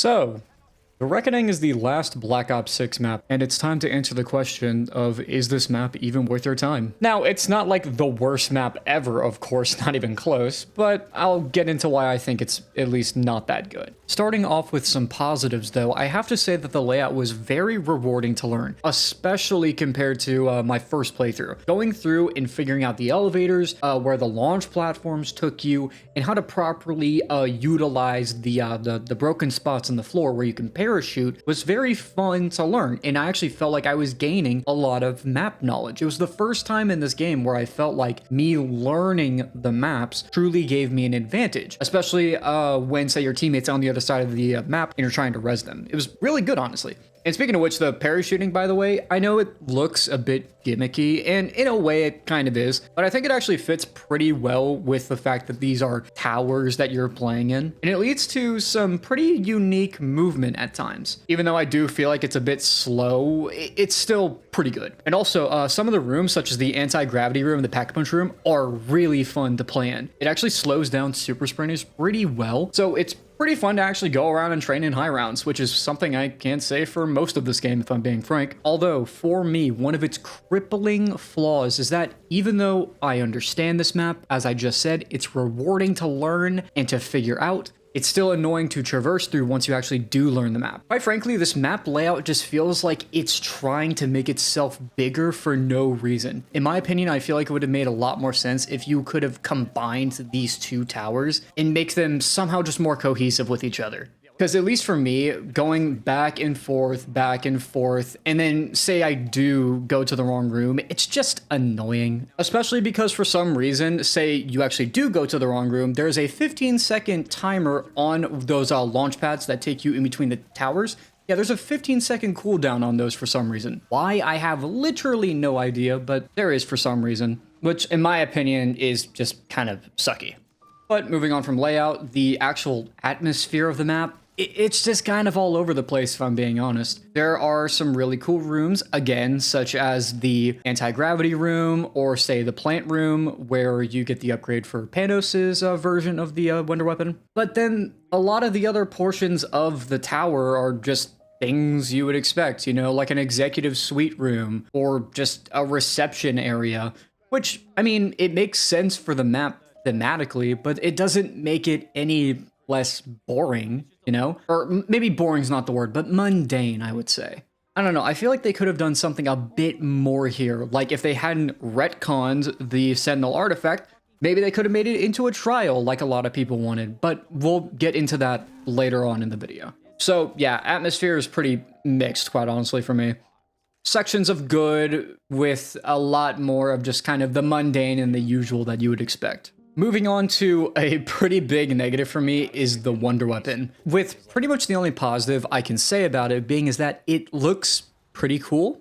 So, The Reckoning is the last Black Ops 6 map, and it's time to answer the question of, is this map even worth your time? Now, it's not like the worst map ever, of course, not even close, but I'll get into why I think it's at least not that good. Starting off with some positives though, I have to say that the layout was very rewarding to learn, especially compared to my first playthrough. Going through and figuring out the elevators, where the launch platforms took you, and how to properly utilize the broken spots in the floor where you can parachute was very fun to learn, and I actually felt like I was gaining a lot of map knowledge. It was the first time in this game where I felt like me learning the maps truly gave me an advantage, especially when, say, your teammates on the other side of the map and you're trying to res them. It was really good, honestly. And speaking of which, the parachuting, by the way, I know it looks a bit gimmicky, and in a way it kind of is, but I think it actually fits pretty well with the fact that these are towers that you're playing in, and it leads to some pretty unique movement at times. Even though I do feel like it's a bit slow, it's still pretty good. And also, some of the rooms, such as the anti-gravity room and the pack-a-punch room, are really fun to play in. It actually slows down super sprinters pretty well, so it's pretty fun to actually go around and train in high rounds, which is something I can't say for most of this game, if I'm being frank. Although, for me, one of its crippling flaws is that even though I understand this map, as I just said, it's rewarding to learn and to figure out, it's still annoying to traverse through once you actually do learn the map. Quite frankly, this map layout just feels like it's trying to make itself bigger for no reason. In my opinion, I feel like it would have made a lot more sense if you could have combined these two towers and make them somehow just more cohesive with each other. Because at least for me, going back and forth, and then say I do go to the wrong room, it's just annoying. Especially because for some reason, say you actually do go to the wrong room, there's a 15-second timer on those launch pads that take you in between the towers. Yeah, there's a 15-second cooldown on those for some reason. Why? I have literally no idea, but there is for some reason. Which, in my opinion, is just kind of sucky. But moving on from layout, the actual atmosphere of the map, it's just kind of all over the place, if I'm being honest. There are some really cool rooms, again, such as the anti-gravity room, or say the plant room, where you get the upgrade for Panos' version of the wonder weapon. But then a lot of the other portions of the tower are just things you would expect, you know, like an executive suite room, or just a reception area, which, I mean, it makes sense for the map thematically, but it doesn't make it any less boring, you know? Or maybe boring's not the word, but mundane, I would say. I don't know, I feel like they could have done something a bit more here. Like if they hadn't retconned the Sentinel artifact, maybe they could have made it into a trial like a lot of people wanted, but we'll get into that later on in the video. So yeah, atmosphere is pretty mixed, quite honestly, for me. Sections of good with a lot more of just kind of the mundane and the usual that you would expect. Moving on to a pretty big negative for me is the wonder weapon, with pretty much the only positive I can say about it being is that it looks pretty cool.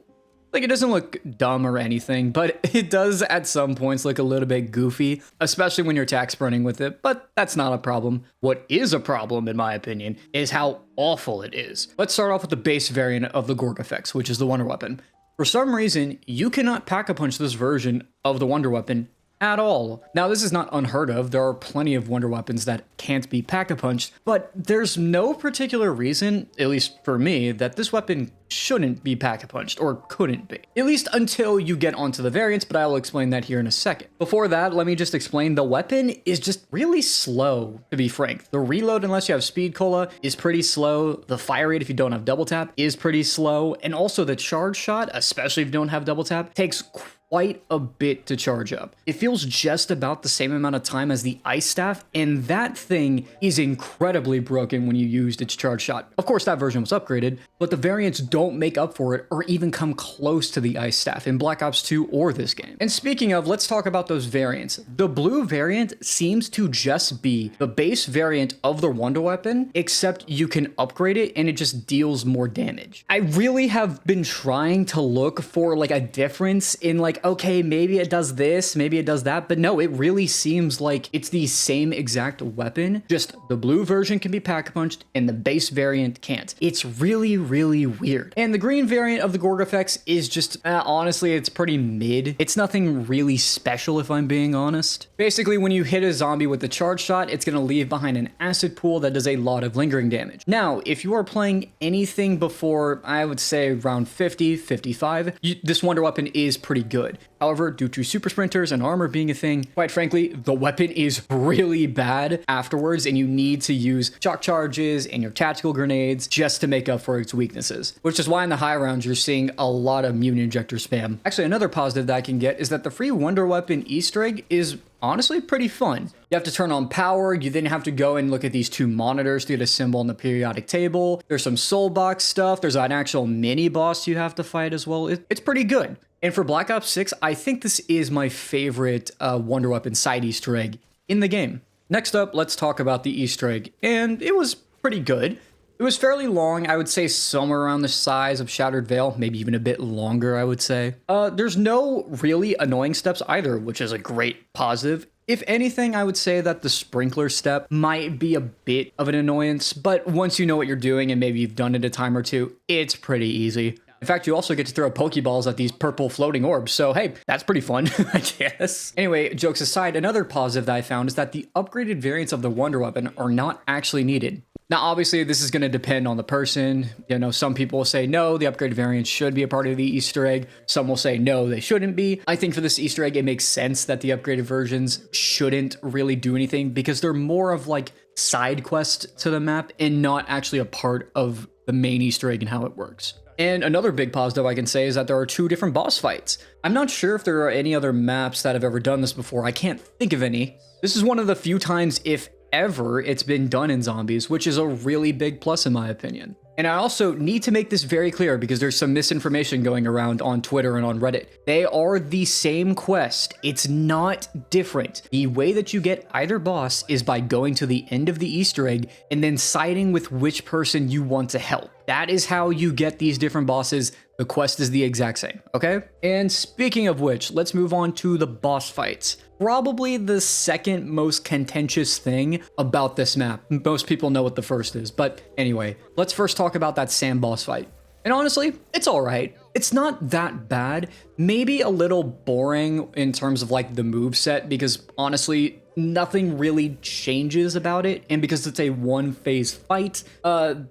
Like, it doesn't look dumb or anything, but it does at some points look a little bit goofy, especially when you're attack sprinting with it, but that's not a problem. What is a problem, in my opinion, is how awful it is. Let's start off with the base variant of the Gorg effects, which is the wonder weapon. For some reason, you cannot pack-a-punch this version of the wonder weapon at all. Now, this is not unheard of. There are plenty of wonder weapons that can't be pack-a-punched, but there's no particular reason, at least for me, that this weapon shouldn't be pack-a-punched, or couldn't be. At least until you get onto the variants, but I will explain that here in a second. Before that, let me just explain the weapon is just really slow, to be frank. The reload, unless you have speed cola, is pretty slow. The fire rate, if you don't have double tap, is pretty slow. And also the charge shot, especially if you don't have double tap, takes quite a bit to charge up. It feels just about the same amount of time as the ice staff, and that thing is incredibly broken when you used its charge shot. Of course, that version was upgraded, but the variants don't make up for it or even come close to the ice staff in Black Ops 2 or this game. And speaking of, let's talk about those variants. The blue variant seems to just be the base variant of the wonder weapon, except you can upgrade it and it just deals more damage. I really have been trying to look for like a difference in like like, okay, maybe it does this, maybe it does that, but no, it really seems like it's the same exact weapon, just the blue version can be pack-a-punched and the base variant can't. It's really, really weird. And the green variant of the Gorg effects is just, honestly, it's pretty mid. It's nothing really special if I'm being honest. Basically, when you hit a zombie with the charge shot, it's gonna leave behind an acid pool that does a lot of lingering damage. Now, if you are playing anything before, I would say around 50, 55, this wonder weapon is pretty good. However, due to super sprinters and armor being a thing, quite frankly, the weapon is really bad afterwards, and you need to use shock charges and your tactical grenades just to make up for its weaknesses. Which is why in the high rounds, you're seeing a lot of mutant injector spam. Actually, another positive that I can get is that the free wonder weapon Easter egg is honestly pretty fun. You have to turn on power, you then have to go and look at these two monitors to get a symbol on the periodic table. There's some soul box stuff, there's an actual mini boss you have to fight as well. It's pretty good. And for Black Ops 6, I think this is my favorite wonder weapon side Easter egg in the game. Next up, let's talk about the Easter egg, and it was pretty good. It was fairly long, I would say somewhere around the size of Shattered Veil, maybe even a bit longer, I would say. There's no really annoying steps either, which is a great positive. If anything, I would say that the sprinkler step might be a bit of an annoyance, but once you know what you're doing and maybe you've done it a time or two, it's pretty easy. In fact, you also get to throw Pokeballs at these purple floating orbs, so hey, that's pretty fun, I guess. Anyway, jokes aside, another positive that I found is that the upgraded variants of the Wonder Weapon are not actually needed. Now, obviously, this is going to depend on the person. You know, some people will say, no, the upgraded variants should be a part of the Easter egg. Some will say, no, they shouldn't be. I think for this Easter egg, it makes sense that the upgraded versions shouldn't really do anything because they're more of like side quest to the map and not actually a part of the main Easter egg and how it works. And another big positive I can say is that there are 2 different boss fights. I'm not sure if there are any other maps that have ever done this before. I can't think of any. This is one of the few times, if ever, it's been done in zombies, which is a really big plus in my opinion. And I also need to make this very clear because there's some misinformation going around on Twitter and on Reddit. They are the same quest. It's not different. The way that you get either boss is by going to the end of the Easter egg and then siding with which person you want to help. That is how you get these different bosses. The quest is the exact same, okay? And speaking of which, let's move on to the boss fights. Probably the second most contentious thing about this map. Most people know what the first is, but anyway, let's first talk about that Sam boss fight. And honestly, it's all right. It's not that bad. Maybe a little boring in terms of like the moveset because honestly, nothing really changes about it. And because it's a one-phase fight,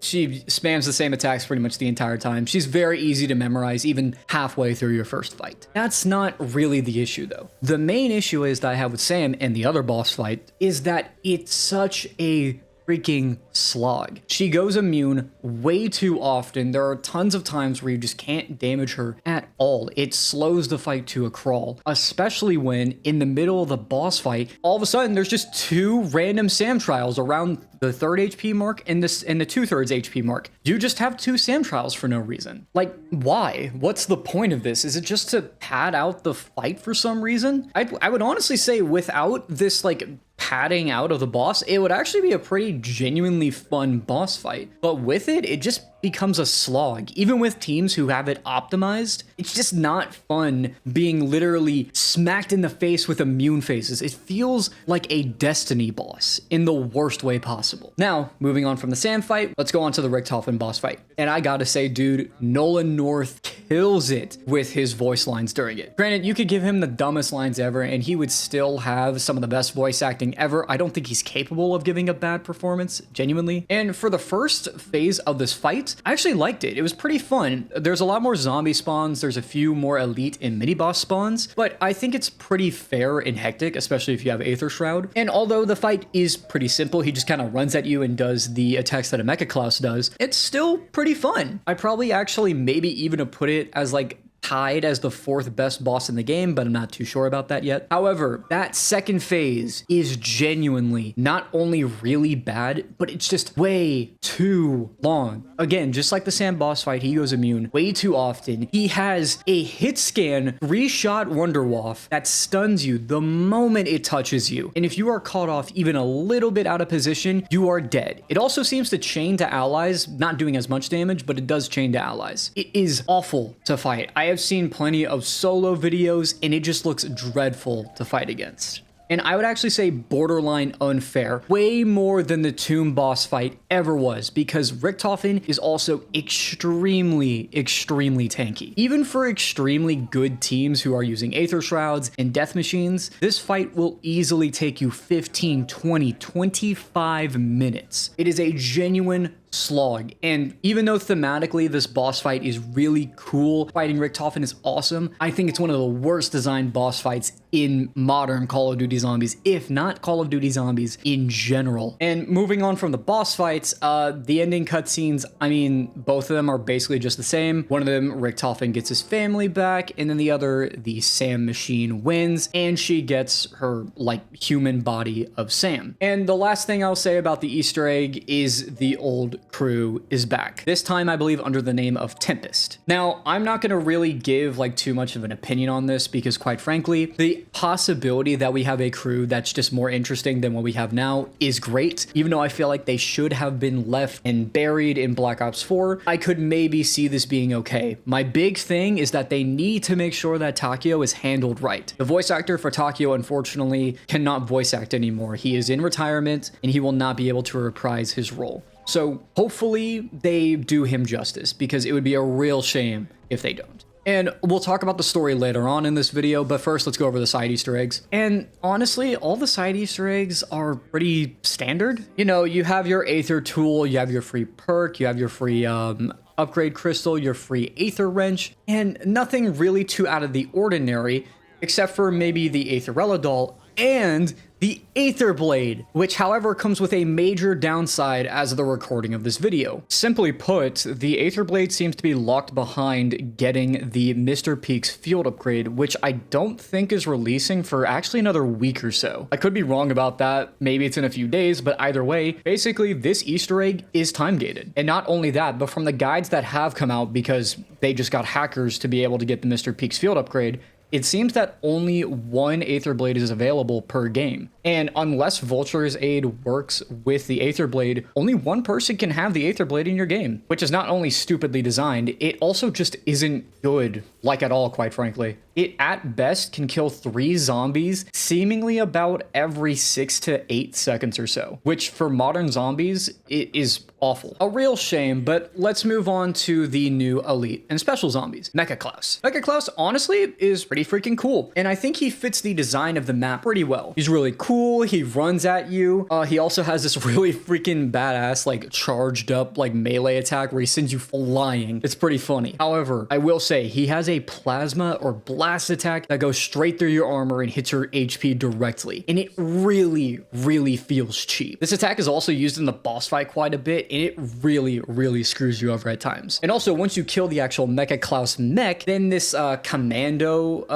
she spams the same attacks pretty much the entire time. She's very easy to memorize even halfway through your first fight. That's not really the issue though. The main issue is that I have with Sam and the other boss fight is that it's such a freaking slog. She goes immune way too often. There are tons of times where you just can't damage her at all. It slows the fight to a crawl, especially when in the middle of the boss fight, all of a sudden there's just 2 random Sam trials around the 3rd HP mark and the 2/3 HP mark. You just have 2 Sam trials for no reason. Like, why? What's the point of this? Is it just to pad out the fight for some reason? I would honestly say without this like padding out of the boss, it would actually be a pretty genuinely fun boss fight. But with it, it just becomes a slog. Even with teams who have it optimized, it's just not fun being literally smacked in the face with immune phases. It feels like a Destiny boss in the worst way possible. Now, moving on from the Sam fight, let's go on to the Richtofen boss fight. And I gotta say, dude, Nolan North kills it with his voice lines during it. Granted, you could give him the dumbest lines ever and he would still have some of the best voice acting ever. I don't think he's capable of giving a bad performance, genuinely. And for the first phase of this fight, I actually liked it. It was pretty fun. There's a lot more zombie spawns. There's a few more elite and mini boss spawns, but I think it's pretty fair and hectic, especially if you have Aether Shroud. And although the fight is pretty simple, he just kind of runs at you and does the attacks that a Mecha Klaus does, it's still pretty fun. I probably actually maybe even put it as like tied as the 4th best boss in the game, but I'm not too sure about that yet. However, that second phase is genuinely not only really bad, but it's just way too long. Again, just like the Sam boss fight, he goes immune way too often. He has a hit scan 3-shot Wonder Waff that stuns you the moment it touches you. And if you are caught off even a little bit out of position, you are dead. It also seems to chain to allies, not doing as much damage, but it does chain to allies. It is awful to fight. I have I've seen plenty of solo videos and it just looks dreadful to fight against. And I would actually say borderline unfair, way more than the Tomb boss fight ever was, because Richtofen is also extremely, extremely tanky. Even for extremely good teams who are using Aether Shrouds and Death Machines, this fight will easily take you 15, 20, 25 minutes. It is a genuine slog, and even though thematically this boss fight is really cool, fighting Richtofen is awesome, I think it's one of the worst designed boss fights in modern Call of Duty Zombies, if not Call of Duty Zombies in general. And moving on from the boss fights, the ending cutscenes, I mean, both of them are basically just the same. One of them, Richtofen gets his family back, and then the other, the Sam machine wins, and she gets her, like, human body of Sam. And the last thing I'll say about the Easter egg is the old crew is back. This time, I believe, under the name of Tempest. Now, I'm not going to really give like too much of an opinion on this because, quite frankly, the possibility that we have a crew that's just more interesting than what we have now is great. Even though I feel like they should have been left and buried in Black Ops 4, I could maybe see this being okay. My big thing is that they need to make sure that Takeo is handled right. The voice actor for Takeo, unfortunately, cannot voice act anymore. He is in retirement and he will not be able to reprise his role. So hopefully they do him justice, because it would be a real shame if they don't. And we'll talk about the story later on in this video, but first let's go over the side Easter eggs. And honestly, all the side Easter eggs are pretty standard. You know, you have your Aether tool, you have your free perk, you have your free upgrade crystal, your free Aether wrench, and nothing really too out of the ordinary, except for maybe the Aetherella doll and the Aether Blade, which however comes with a major downside as of the recording of this video. Simply put, the Aether Blade seems to be locked behind getting the Mr. Peak's field upgrade, which I don't think is releasing for actually another week or so. I could be wrong about that, maybe it's in a few days, but either way, basically this Easter egg is time gated. And not only that, but from the guides that have come out, because they just got hackers to be able to get the Mr. Peak's field upgrade, it seems that only one Aether Blade is available per game. And unless Vulture's Aid works with the Aether Blade, only one person can have the Aether Blade in your game, which is not only stupidly designed, it also just isn't good, like at all, quite frankly. It at best can kill 3 zombies seemingly about every 6 to 8 seconds or so, which for modern zombies, it is awful. A real shame, but let's move on to the new elite and special zombies, Mecha Klaus. Mecha Klaus honestly is pretty freaking cool, and I think he fits the design of the map pretty well. He's really cool, he runs at you, he also has this really freaking badass like charged up like melee attack where he sends you flying. It's pretty funny. However, I will say he has a plasma or blast attack that goes straight through your armor and hits your HP directly, and it really, really feels cheap. This attack is also used in the boss fight quite a bit, and it really, really screws you over at times. And also, once you kill the actual Mecha Klaus mech, then this commando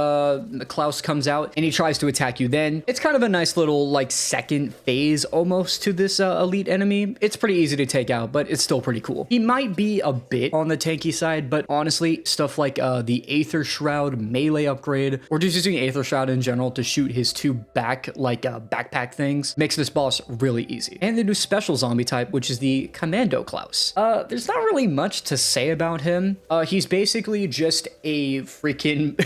Klaus comes out and he tries to attack you then. It's kind of a nice little like second phase almost to this elite enemy. It's pretty easy to take out, but it's still pretty cool. He might be a bit on the tanky side, but honestly, stuff like the Aether Shroud melee upgrade, or just using Aether Shroud in general to shoot his 2 backpack things, makes this boss really easy. And the new special zombie type, which is the Commando Klaus. There's not really much to say about him. He's basically just a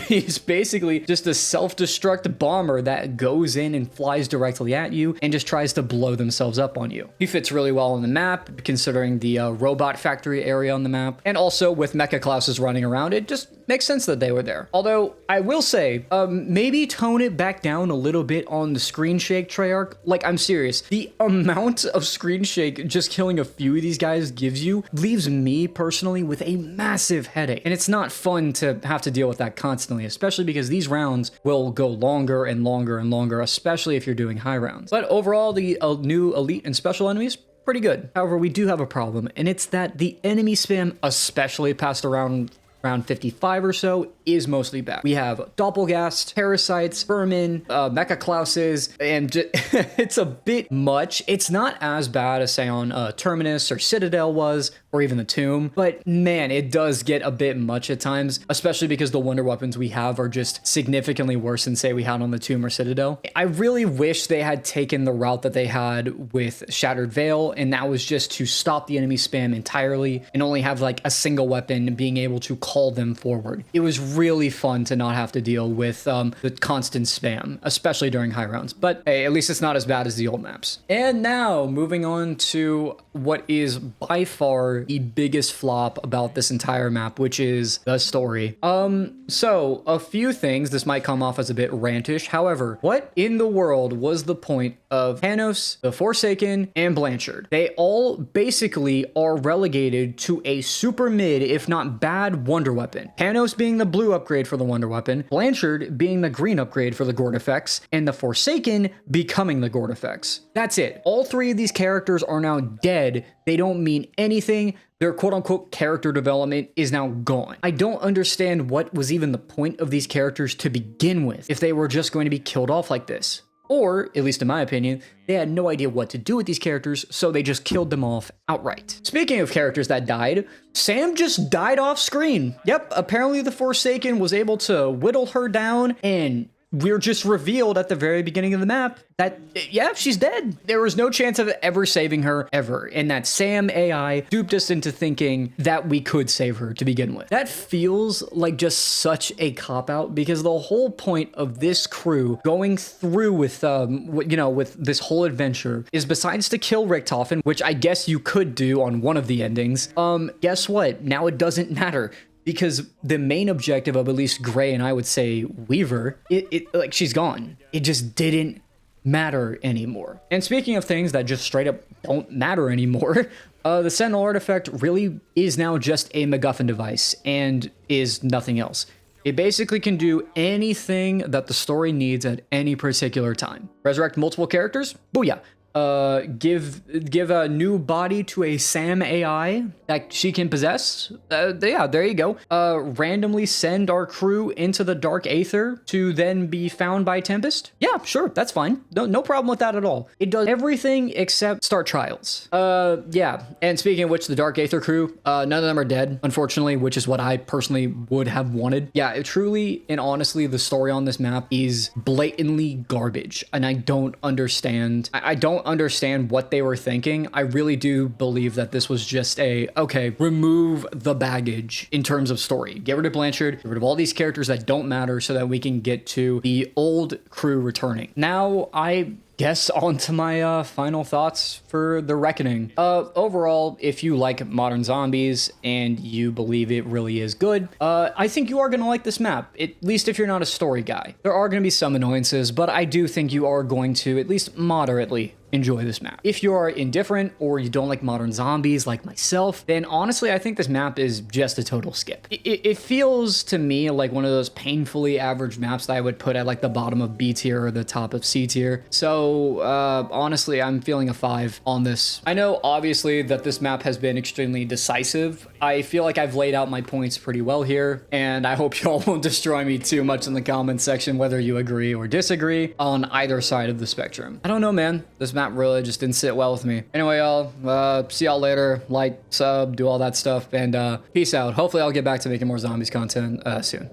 he's basically just a self-destruct bomber that goes in and flies directly at you and just tries to blow themselves up on you. He fits really well on the map, considering the robot factory area on the map, and also with Mecha Klauses running around, it just makes sense that they were there. Although, I will say, maybe tone it back down a little bit on the screen shake, Treyarch. Like, I'm serious. The amount of screen shake just killing a few of these guys gives you leaves me personally with a massive headache. And it's not fun to have to deal with that constantly, especially because these rounds will go longer and longer and longer, especially if you're doing high rounds. But overall, the new elite and special enemies, pretty good. However, we do have a problem, and it's that the enemy spam, especially past around 55 or so, is mostly back. We have Doppelgast, Parasites, Vermin, Mecha Klauses, and it's a bit much. It's not as bad as, say, on Terminus or Citadel was, or even the Tomb, but man, it does get a bit much at times, especially because the wonder weapons we have are just significantly worse than, say, we had on the Tomb or Citadel. I really wish they had taken the route that they had with Shattered Veil, and that was just to stop the enemy spam entirely and only have like a single weapon being able to call them forward. It was really fun to not have to deal with the constant spam, especially during high rounds. But hey, at least it's not as bad as the old maps. And now moving on to what is by far the biggest flop about this entire map, which is the story. So a few things, this might come off as a bit rantish. However, what in the world was the point of Panos, the Forsaken, and Blanchard? They all basically are relegated to a super mid, if not bad, wonder weapon. Panos being the blue upgrade for the wonder weapon, Blanchard being the green upgrade for the Gord effects, and the Forsaken becoming the Gord effects. That's it. All three of these characters are now dead. They don't mean anything. Their quote-unquote character development is now gone. I don't understand what was even the point of these characters to begin with if they were just going to be killed off like this. Or, at least in my opinion, they had no idea what to do with these characters, so they just killed them off outright. Speaking of characters that died, Sam just died off screen. Yep, apparently the Forsaken was able to whittle her down, and we're just revealed at the very beginning of the map that, yeah, she's dead. There was no chance of ever saving her, ever. And that Sam AI duped us into thinking that we could save her to begin with. That feels like just such a cop-out, because the whole point of this crew going through with, with this whole adventure is, besides to kill Richtofen, which I guess you could do on one of the endings, guess what? Now it doesn't matter. Because the main objective of at least Gray, and I would say Weaver, like, she's gone. It just didn't matter anymore. And speaking of things that just straight up don't matter anymore, the Sentinel artifact really is now just a MacGuffin device and is nothing else. It basically can do anything that the story needs at any particular time. Resurrect multiple characters? Booyah. Give a new body to a Sam AI that she can possess. Yeah, there you go. Randomly send our crew into the Dark Aether to then be found by Tempest. Yeah, sure, that's fine. No problem with that at all. It does everything except start trials. Yeah, and speaking of which, the Dark Aether crew, none of them are dead, unfortunately, which is what I personally would have wanted. Yeah, it truly and honestly, the story on this map is blatantly garbage, and I don't understand. I don't understand what they were thinking. I really do believe that this was just okay, remove the baggage in terms of story. Get rid of Blanchard, get rid of all these characters that don't matter so that we can get to the old crew returning. Now, I guess on to my final thoughts for The Reckoning. Overall, if you like modern zombies and you believe it really is good, I think you are going to like this map, at least if you're not a story guy. There are going to be some annoyances, but I do think you are going to at least moderately enjoy this map. If you are indifferent or you don't like modern zombies like myself, then honestly, I think this map is just a total skip. It feels to me like one of those painfully average maps that I would put at like the bottom of B tier or the top of C tier. So honestly, I'm feeling a 5 on this. I know obviously that this map has been extremely decisive. I feel like I've laid out my points pretty well here, and I hope y'all won't destroy me too much in the comment section, whether you agree or disagree on either side of the spectrum. I don't know, man. This map really just didn't sit well with me. Anyway, y'all, see y'all later. Like, sub, do all that stuff, and peace out. Hopefully I'll get back to making more zombies content soon.